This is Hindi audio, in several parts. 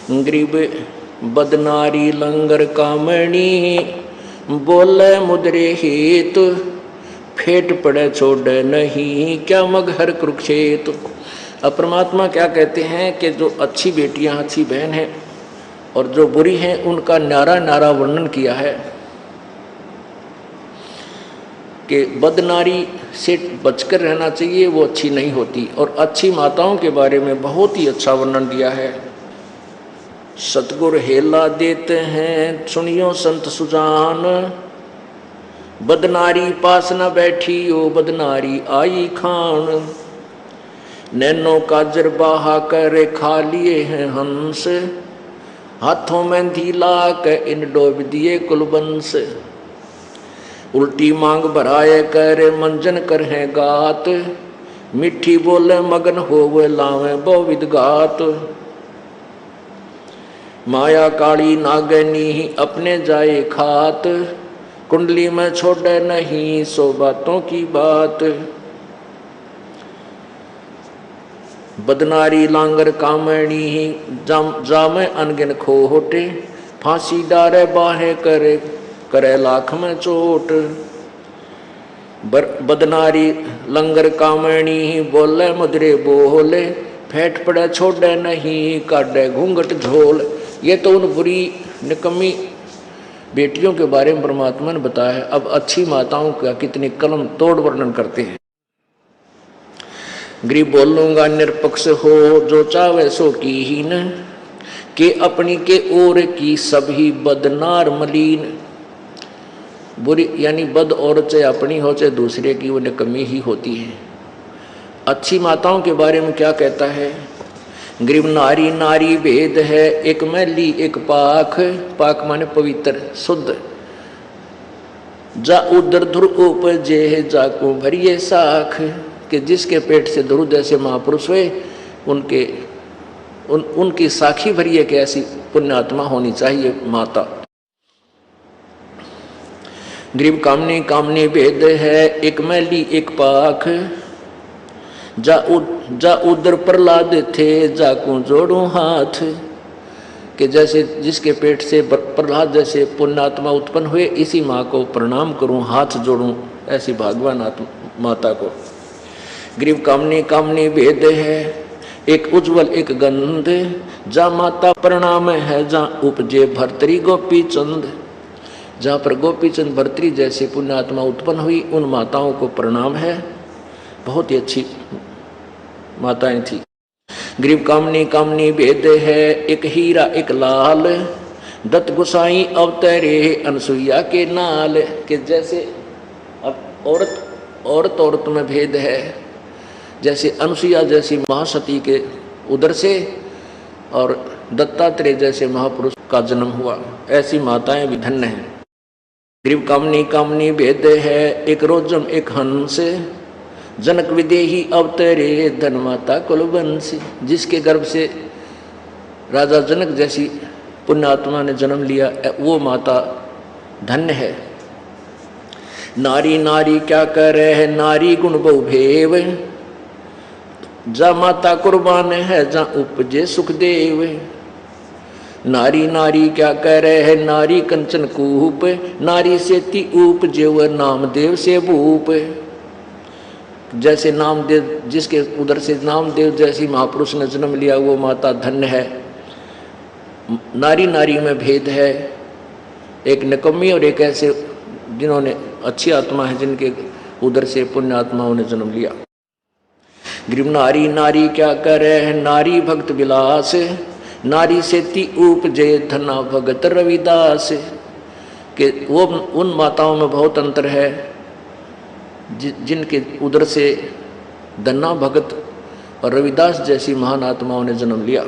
गरीब बदनारी लंगर कामणी, बोले मुद्रे हेतु, फेट पड़े छोड़े नहीं, क्या मगहर कुरुक्षेत्र। अब परमात्मा क्या कहते हैं कि जो अच्छी बेटियां, अच्छी बहन हैं और जो बुरी हैं, उनका न्यारा न्यारा वर्णन किया है कि बदनारी से बचकर रहना चाहिए, वो अच्छी नहीं होती। और अच्छी माताओं के बारे में बहुत ही अच्छा वर्णन दिया है। सतगुर हेला देते हैं सुनियो संत सुजान, बदनारी पास न बैठी ओ बदनारी आई खान, नैनो काजर बहा कर खा लिए हैं हंस, हाथों में धीला के इन डोब दिए कुलबंस, उल्टी मांग भराए कर मंजन कर है गात, मिठी बोले मगन होवे लावे बहुविध गात, माया काली नागनी अपने जाए खात, कुंडली में छोड़े नहीं सो बातों की बात, बदनारी लांगर कामणी जामे अनगिन खोटे, फांसी डारे बाहे करे करे लाख में चोट, बदनारी लंगर कामणी बोले मुद्रे बोले, फेंट पड़े छोड़े नहीं काटे घूंघट झोल। ये तो उन बुरी निकम्मी बेटियों के बारे में परमात्मा ने बताया। अब अच्छी माताओं का कितनी कलम तोड़ वर्णन करते हैं। गरीब बोलूंगा निरपक्ष हो जो चावे सो कीन, के अपनी के ओर की सभी बदनार मलीन। बुरी यानी बद औरत चाहे अपनी हो चाहे दूसरे की, वो निकम्मी ही होती है। अच्छी माताओं के बारे में क्या कहता है? गरीब नारी नारी भेद है, एक मैली एक पाख, पाक माने पवित्र शुद्ध, जा उदर धुर उपजे जाको भरिए साख, कि जिसके पेट से ध्रुव जैसे महापुरुष हुए उनकी साखी भरिए कि ऐसी पुण्यात्मा होनी चाहिए माता। गरीब कामनी कामनी भेद है, एक मैली एक पाख, जा उदर प्रहलाद थे जाकू जोड़ू हाथ, कि जैसे जिसके पेट से प्रहलाद जैसे पुण्यात्मा उत्पन्न हुए, इसी माँ को प्रणाम करूं, हाथ जोड़ूं, ऐसी भागवान माता को। गरीब कामनी कामनी भेद है, एक उज्जवल एक गंध, जा माता प्रणाम है जा उपजे भर्तरी गोपी चंद, जहाँ पर गोपी चंद भर्तरी जैसे पुण्यात्मा उत्पन्न हुई, उन माताओं को प्रणाम है। बहुत ही अच्छी माताएं थी। गरीब कामनी कामनी भेद है, एक हीरा एक लाल, दत्त गोसाई अवतरे अनसुईया के नाल, कि जैसे अब औरत में भेद है, जैसे अनसुईया जैसी महासती के उदर से और दत्तात्रेय जैसे महापुरुष का जन्म हुआ, ऐसी माताएं भी धन्य हैं। गरीब कामनी कामनी भेद है, एक रोजम एक हंस, जनक विदेही अवतरे धन माता कुलवंश, जिसके गर्भ से राजा जनक जैसी पुण्यात्मा ने जन्म लिया, वो माता धन्य है। नारी नारी क्या करे है, नारी गुण बहुभेव, जा माता कुर्बान है जा उपजे सुखदेव। नारी नारी क्या कह रहे है, नारी कंचन कूप, नारी से ती उपजे व नामदेव से भूप, जैसे नामदेव जिसके उधर से नामदेव जैसी महापुरुष ने जन्म लिया, वो माता धन्य है। नारी नारी में भेद है, एक निकम्मी और एक ऐसे जिन्होंने अच्छी आत्मा है, जिनके उधर से पुण्य आत्माओं ने जन्म लिया। गरीब नारी नारी क्या करे है, नारी भक्त विलास, नारी से ती उपजे धना भगत रविदास, कि वो उन माताओं में बहुत अंतर है जिनके उदर से धन्ना भगत और रविदास जैसी महान आत्माओं ने जन्म लिया।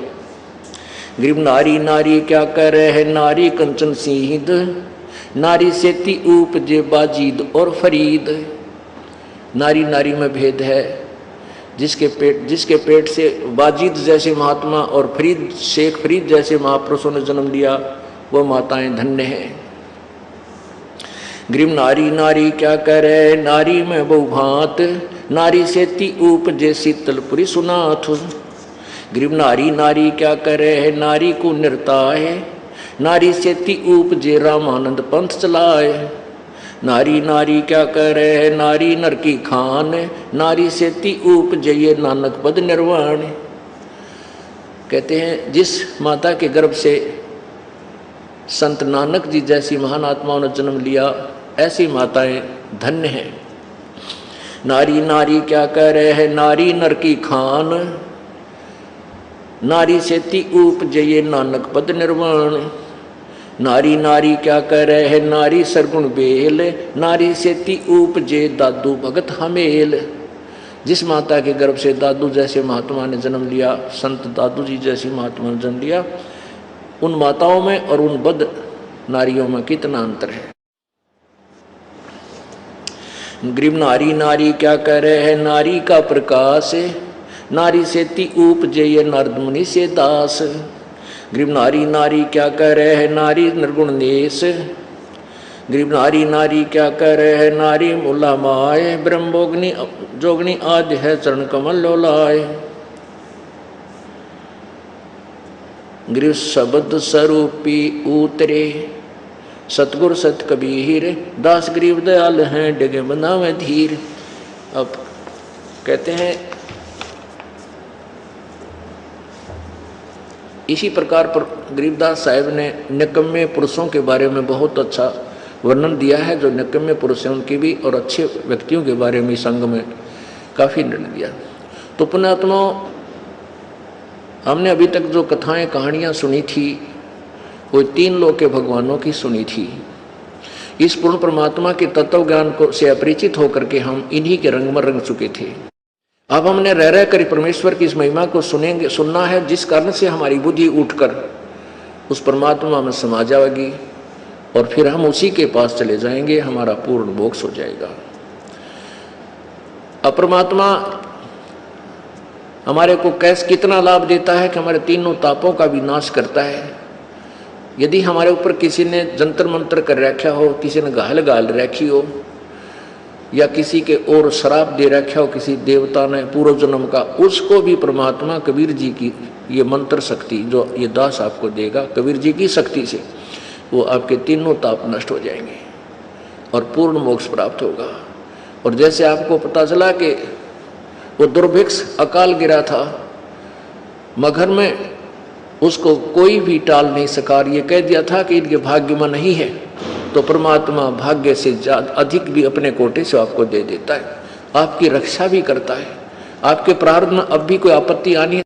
गरीब नारी नारी क्या कह रहे हैं, नारी कंचन सीध, नारी से ती उपजे बाजीद और फरीद। नारी नारी में भेद है, जिसके पेट से बाजीद जैसे महात्मा और फरीद शेख फरीद जैसे महापुरुषों ने जन्म लिया, वो माताएं धन्य हैं। गरीब नारी नारी क्या कह रहे, नारी में बहुभांत, नारी से ती उपजे शीतलपुरी सुनाथ, गरीब नारी नारी क्या करे है, नारी को निर्ताए, नारी से ती उपजे रामानंद पंथ चलाए। नारी नारी क्या करे है, नारी नर की खान, नारी से ती उपजे ये नानक पद निर्वाण। कहते हैं जिस माता के गर्भ से संत नानक जी जैसी महान आत्माओं ने जन्म लिया, ऐसी माताएं धन्य हैं। नारी नारी क्या करे है, नारी नर की खान, नारी से ती उपजे ये नानक पद निर्वाण। नारी नारी क्या करे है, नारी सरगुण बेल, नारी से ती उपजे दादू भगत हमेल। जिस माता के गर्भ से दादू जैसे महात्मा ने जन्म लिया, संत दादू जी जैसी महात्मा ने जन्म लिया, उन माताओं में और उन बद नारियों में कितना अंतर है। गरीब नारी नारी क्या करे है, नारी का प्रकाश, नारी से ती उपजे ये नारद मुनि से दास। गरीब नारी नारी क्या करे है, नारी निर्गुण नेस, गरीब नारी नारी क्या करे है, नारी मूला माए, ब्रह्मोग्नि जोगनी आदि है चरण कमल लोलाए। गरीब शब्द स्वरूपी उतरे, सतगुर सत कबीर, दास गरीब दयाल हैं डिगे बनावे धीर। अब कहते हैं इसी प्रकार पर गरीबदास साहिब ने निकम्मे पुरुषों के बारे में बहुत अच्छा वर्णन दिया है। जो निकम्मे पुरुष हैं उनकी भी और अच्छे व्यक्तियों के बारे में संग में काफ़ी निर्णय दिया। तो पुण्यात्मा, हमने अभी तक जो कथाएं कहानियां सुनी थी वो 3 लोक के भगवानों की सुनी थी। इस पूर्ण परमात्मा के तत्व ज्ञान को से अपरिचित होकर के हम इन्हीं के रंग में रंग चुके थे। अब हमने रह कर परमेश्वर की इस महिमा को सुनना है, जिस कारण से हमारी बुद्धि उठकर उस परमात्मा में समा जाएगी और फिर हम उसी के पास चले जाएंगे, हमारा पूर्ण मोक्ष हो जाएगा। अब परमात्मा हमारे को कितना लाभ देता है कि हमारे तीनों तापों का भी नाश करता है। यदि हमारे ऊपर किसी ने जंतर मंत्र कर रखा हो, किसी ने गाल रखी हो, या किसी के और शराब दे रखा हो किसी देवता ने पूर्व जन्म का, उसको भी परमात्मा कबीर जी की ये मंत्र शक्ति जो ये दास आपको देगा, कबीर जी की शक्ति से वो आपके तीनों ताप नष्ट हो जाएंगे और पूर्ण मोक्ष प्राप्त होगा। और जैसे आपको पता चला कि वो दुर्भिक्ष अकाल गिरा था मगहर में, उसको कोई भी टाल नहीं सका, ये कह दिया था कि इनके भाग्य में नहीं है, तो परमात्मा भाग्य से ज्यादा अधिक भी अपने कोटे से आपको दे देता है, आपकी रक्षा भी करता है। आपके प्रारब्ध में अब भी कोई आपत्ति आनी